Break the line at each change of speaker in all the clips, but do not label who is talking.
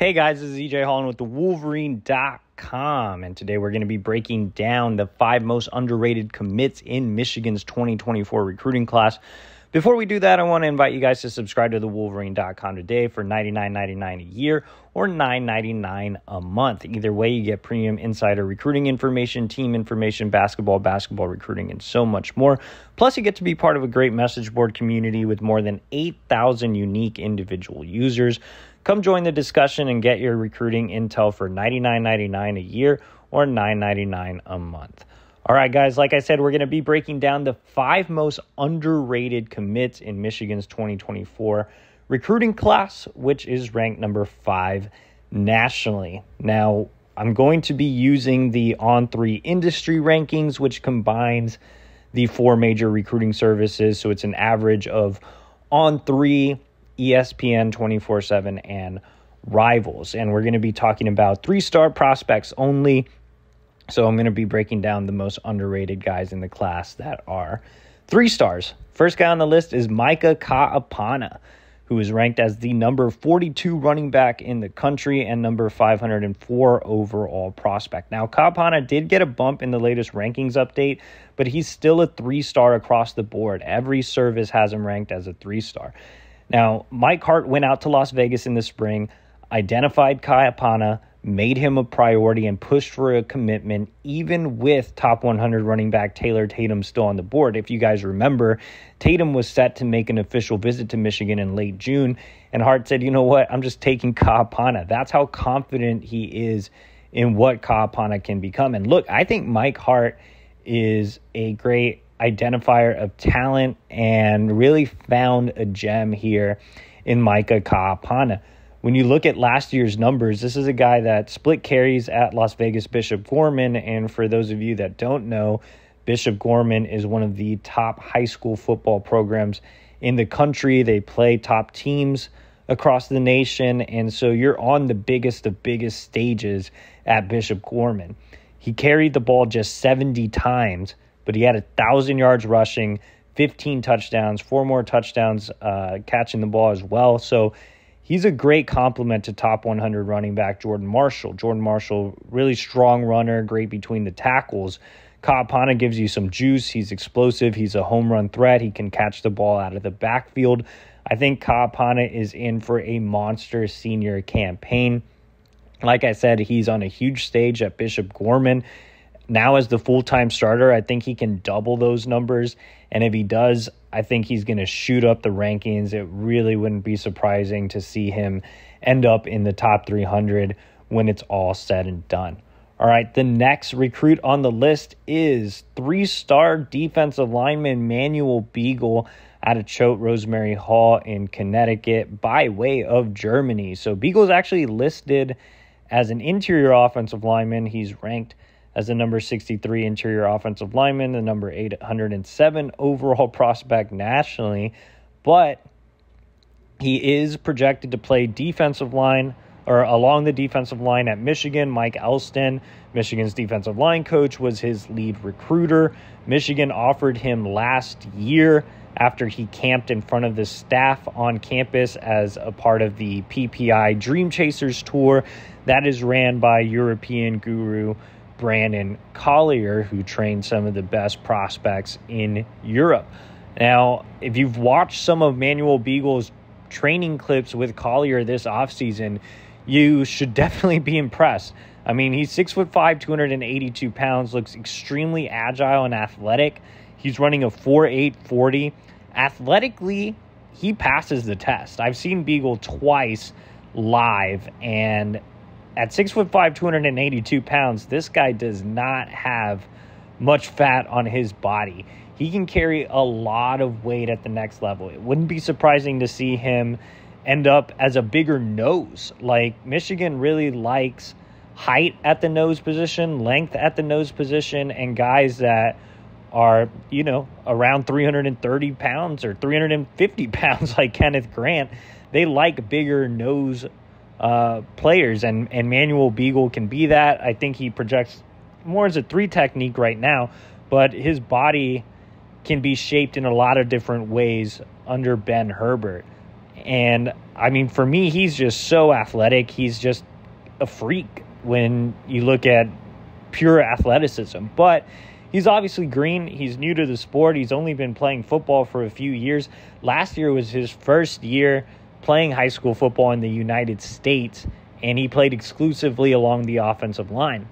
Hey guys, this is EJ Holland with the Wolverine.com, and today we're going to be breaking down the 5 most underrated commits in Michigan's 2024 recruiting class. Before we do that, I want to invite you guys to subscribe to the Wolverine.com today for $99.99 a year or $9.99 a month. Either way, you get premium insider recruiting information, team information, basketball recruiting, and so much more. Plus, you get to be part of a great message board community with more than 8,000 unique individual users. Come join the discussion and get your recruiting intel for $99.99 a year or $9.99 a month. All right, guys, like I said, we're going to be breaking down the 5 most underrated commits in Michigan's 2024 recruiting class, which is ranked number 5 nationally. Now, I'm going to be using the On3 industry rankings, which combines the 4 major recruiting services. So it's an average of On3, ESPN 24/7, and Rivals. And we're going to be talking about 3-star prospects only. So I'm going to be breaking down the most underrated guys in the class that are 3 stars. First guy on the list is Micah Kaapana, who is ranked as the number 42 running back in the country and number 504 overall prospect. Now, Kaapana did get a bump in the latest rankings update, but he's still a 3-star across the board. Every service has him ranked as a 3-star. Now, Mike Hart went out to Las Vegas in the spring, identified Kaapana, made him a priority, and pushed for a commitment, even with top 100 running back Taylor Tatum still on the board. If you guys remember, Tatum was set to make an official visit to Michigan in late June, and Hart said, you know what, I'm just taking Kaapana. That's how confident he is in what Kaapana can become. And look, I think Mike Hart is a great identifier of talent and really found a gem here in Micah Kaapana. When you look at last year's numbers, this is a guy that split carries at Las Vegas Bishop Gorman. And for those of you that don't know, Bishop Gorman is one of the top high school football programs in the country. They play top teams across the nation. And so you're on the biggest of biggest stages at Bishop Gorman. He carried the ball just 70 times, but he had 1,000 yards rushing, 15 touchdowns, 4 more touchdowns catching the ball as well. So he's a great complement to top 100 running back Jordan Marshall. Jordan Marshall, really strong runner, great between the tackles. Kaapana gives you some juice. He's explosive. He's a home run threat. He can catch the ball out of the backfield. I think Kaapana is in for a monster senior campaign. Like I said, he's on a huge stage at Bishop Gorman. Now as the full-time starter, I think he can double those numbers. And if he does, I think he's going to shoot up the rankings. It really wouldn't be surprising to see him end up in the top 300 when it's all said and done. All right, the next recruit on the list is 3-star defensive lineman Manuel Beagle out of Choate Rosemary Hall in Connecticut by way of Germany. So Beagle is actually listed as an interior offensive lineman. He's ranked as the number 63 interior offensive lineman, the number 807 overall prospect nationally. But he is projected to play defensive line or along the defensive line at Michigan. Mike Elston, Michigan's defensive line coach, was his lead recruiter. Michigan offered him last year after he camped in front of the staff on campus as a part of the PPI Dream Chasers tour that is ran by European guru Brandon Collier, who trained some of the best prospects in Europe. Now, if you've watched some of Manuel Beagle's training clips with Collier this offseason, you should definitely be impressed. I mean, he's 6'5", 282 pounds, looks extremely agile and athletic. He's running a 4.8 40. Athletically, he passes the test. I've seen Beagle twice live, and at 6'5", 282 pounds, this guy does not have much fat on his body. He can carry a lot of weight at the next level. It wouldn't be surprising to see him end up as a bigger nose. Like, Michigan really likes height at the nose position, length at the nose position, and guys that are, you know, around 330 pounds or 350 pounds like Kenneth Grant. They like bigger nose players, and Manuel Beagle can be that. I think he projects more as a 3 technique right now, but his body can be shaped in a lot of different ways under Ben Herbert. And, I mean, for me, he's just so athletic. He's just a freak when you look at pure athleticism. But he's obviously green. He's new to the sport. He's only been playing football for a few years. Last year was his first year playing high school football in the United States, and he played exclusively along the offensive line.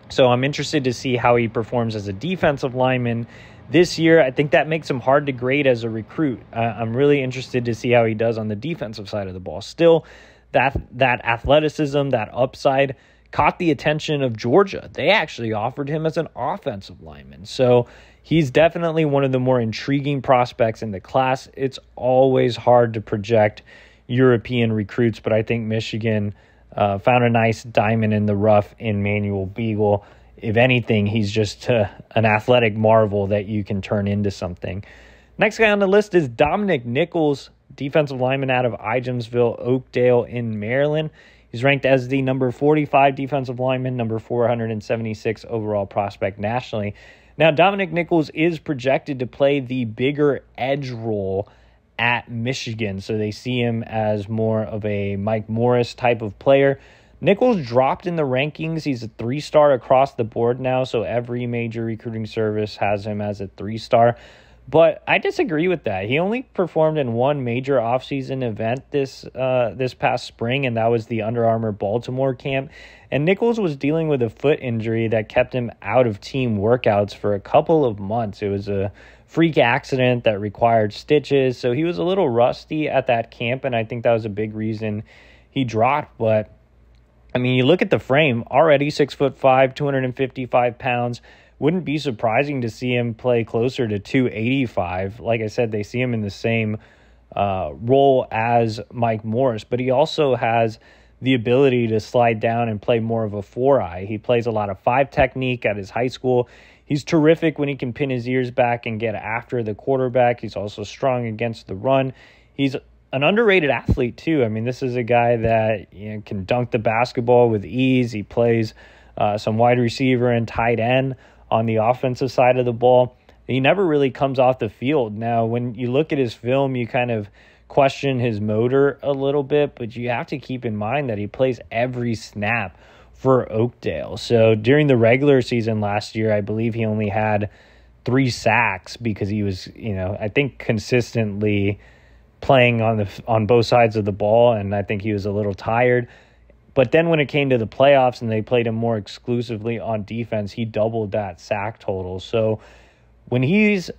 So I'm interested to see how he performs as a defensive lineman this year. I think that makes him hard to grade as a recruit. I'm really interested to see how he does on the defensive side of the ball. Still, that athleticism, that upside caught the attention of Georgia. They actually offered him as an offensive lineman. So he's definitely one of the more intriguing prospects in the class. It's always hard to project European recruits, but I think Michigan found a nice diamond in the rough in Manuel Beagle. If anything, he's just an athletic marvel that you can turn into something. Next guy on the list is Dominic Nichols, defensive lineman out of Igemsville, Oakdale in Maryland. He's ranked as the number 45 defensive lineman, number 476 overall prospect nationally. Now, Dominic Nichols is projected to play the bigger edge role at Michigan, so they see him as more of a Mike Morris type of player. Nichols dropped in the rankings. He's a 3-star across the board now, so every major recruiting service has him as a 3-star. But I disagree with that. He only performed in one major offseason event this past spring, and that was the Under Armour Baltimore camp. And Nichols was dealing with a foot injury that kept him out of team workouts for a couple of months. It was a freak accident that required stitches, so he was a little rusty at that camp, and I think that was a big reason he dropped. But I mean, you look at the frame, already 6'5", 255 pounds. Wouldn't be surprising to see him play closer to 285. Like I said, they see him in the same role as Mike Morris, but he also has the ability to slide down and play more of a 4-eye. He plays a lot of 5 technique at his high school. He's terrific when he can pin his ears back and get after the quarterback. He's also strong against the run. He's an underrated athlete, too. I mean, this is a guy that can dunk the basketball with ease. He plays some wide receiver and tight end on the offensive side of the ball. He never really comes off the field. Now, when you look at his film, you kind of question his motor a little bit, but you have to keep in mind that he plays every snap for Oakdale. So during the regular season last year, I believe he only had 3 sacks because he was, I think consistently playing on both sides of the ball, and I think he was a little tired. But then when it came to the playoffs and they played him more exclusively on defense, he doubled that sack total. So when he's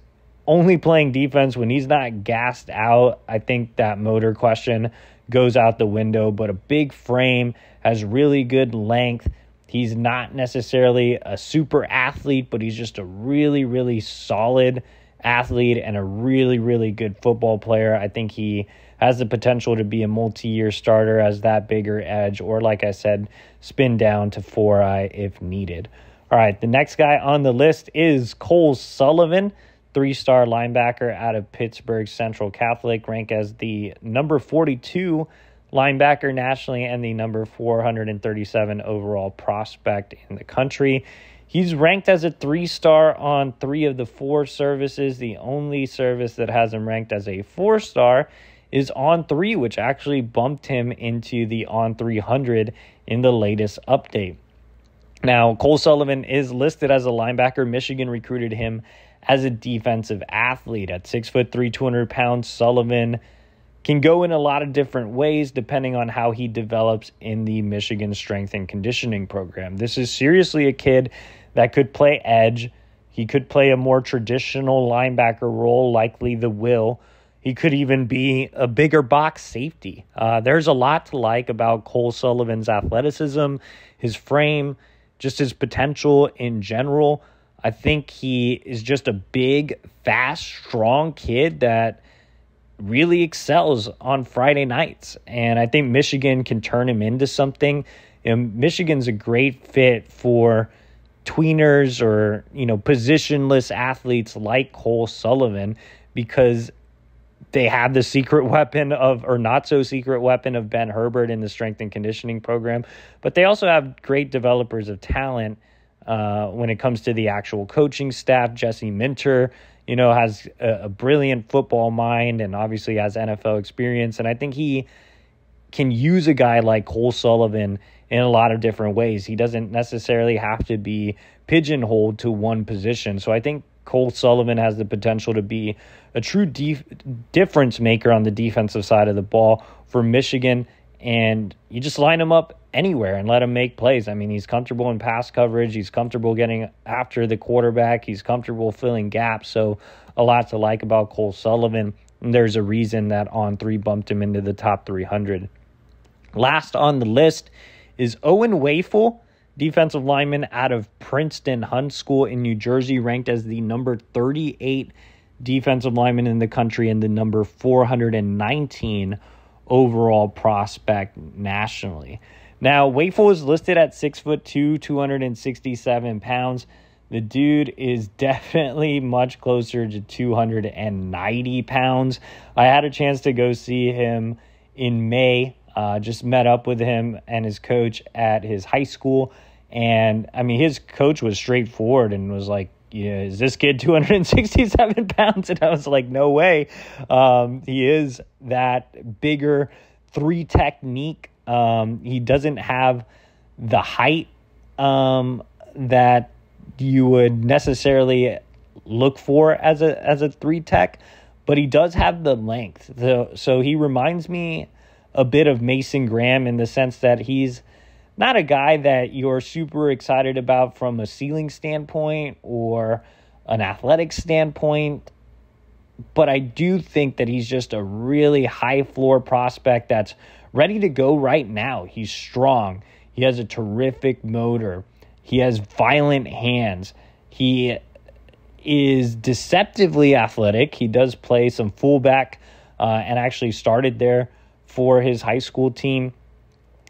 only playing defense, when he's not gassed out, I think that motor question goes out the window. But a big frame, has really good length. He's not necessarily a super athlete, but he's just a really, really solid athlete and a really, really good football player. I think he has the potential to be a multi-year starter as that bigger edge, or like I said, spin down to 4-eye if needed. All right, the next guy on the list is Cole Sullivan, 3-star linebacker out of Pittsburgh Central Catholic, ranked as the number 42 linebacker nationally and the number 437 overall prospect in the country. He's ranked as a 3-star on 3 of the 4 services. The only service that has him ranked as a 4-star is On3, which actually bumped him into the On300 in the latest update. Now, Cole Sullivan is listed as a linebacker. Michigan recruited him as a defensive athlete. At 6'3", 200 pounds, Sullivan can go in a lot of different ways depending on how he develops in the Michigan strength and conditioning program. This is seriously a kid that could play edge. He could play a more traditional linebacker role, likely the will. He could even be a bigger box safety. There's a lot to like about Cole Sullivan's athleticism, his frame, just his potential in general. I think he is just a big, fast, strong kid that really excels on Friday nights. And I think Michigan can turn him into something. Michigan's a great fit for tweeners or, positionless athletes like Cole Sullivan because they have the secret weapon or not so secret weapon of Ben Herbert in the strength and conditioning program. But they also have great developers of talent when it comes to the actual coaching staff. Jesse Minter, has a brilliant football mind and obviously has NFL experience. And I think he can use a guy like Cole Sullivan in a lot of different ways. He doesn't necessarily have to be pigeonholed to one position. So I think Cole Sullivan has the potential to be a true difference maker on the defensive side of the ball for Michigan. And you just line him up anywhere and let him make plays. I mean, he's comfortable in pass coverage. He's comfortable getting after the quarterback. He's comfortable filling gaps. So a lot to like about Cole Sullivan. And there's a reason that On3 bumped him into the top 300. Last on the list is Owen Wafle, defensive lineman out of Princeton Hunt School in New Jersey, ranked as the number 38 defensive lineman in the country and the number 419 overall prospect nationally. Now, Wafle is listed at 6'2", 267 pounds. The dude is definitely much closer to 290 pounds. I had a chance to go see him in May. Just met up with him and his coach at his high school. And, I mean, his coach was straightforward and was like, is this kid 267 pounds? And I was like, no way. He is that bigger 3 technique. He doesn't have the height that you would necessarily look for as a 3 tech, but he does have the length. So he reminds me a bit of Mason Graham in the sense that he's not a guy that you're super excited about from a ceiling standpoint or an athletic standpoint, but I do think that he's just a really high floor prospect that's ready to go right now. He's strong. He has a terrific motor. He has violent hands. He is deceptively athletic. He does play some fullback and actually started there for his high school team.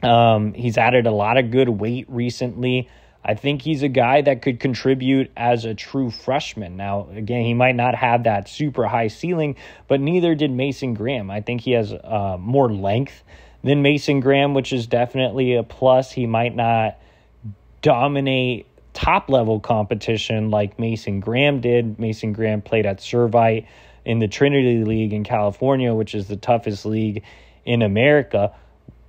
He's added a lot of good weight recently. I think he's a guy that could contribute as a true freshman. Now, again, he might not have that super high ceiling, but neither did Mason Graham. I think he has more length than Mason Graham, which is definitely a plus. He might not dominate top-level competition like Mason Graham did. Mason Graham played at Servite in the Trinity League in California, which is the toughest league in America.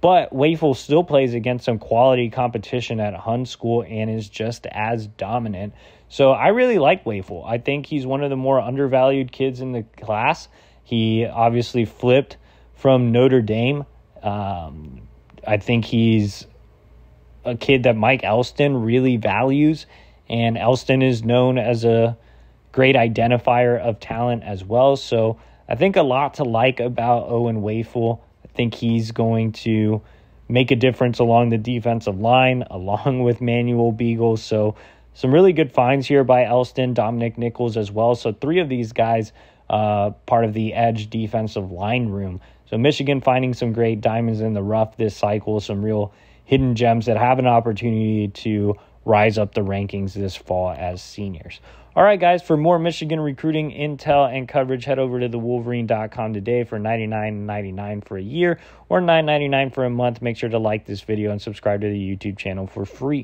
But Wafle still plays against some quality competition at Hunt School and is just as dominant. So I really like Wafle. I think he's one of the more undervalued kids in the class. He obviously flipped from Notre Dame. I think he's a kid that Mike Elston really values, and Elston is known as a great identifier of talent as well. So I think a lot to like about Owen Wafle. I think he's going to make a difference along the defensive line, along with Manuel Beagle. So some really good finds here by Elston, Dominic Nichols as well. So 3 of these guys part of the edge defensive line room. So Michigan finding some great diamonds in the rough this cycle, some real hidden gems that have an opportunity to rise up the rankings this fall as seniors. All right, guys, for more Michigan recruiting intel and coverage, head over to thewolverine.com today for $99.99 for a year or $9.99 for a month. Make sure to like this video and subscribe to the YouTube channel for free.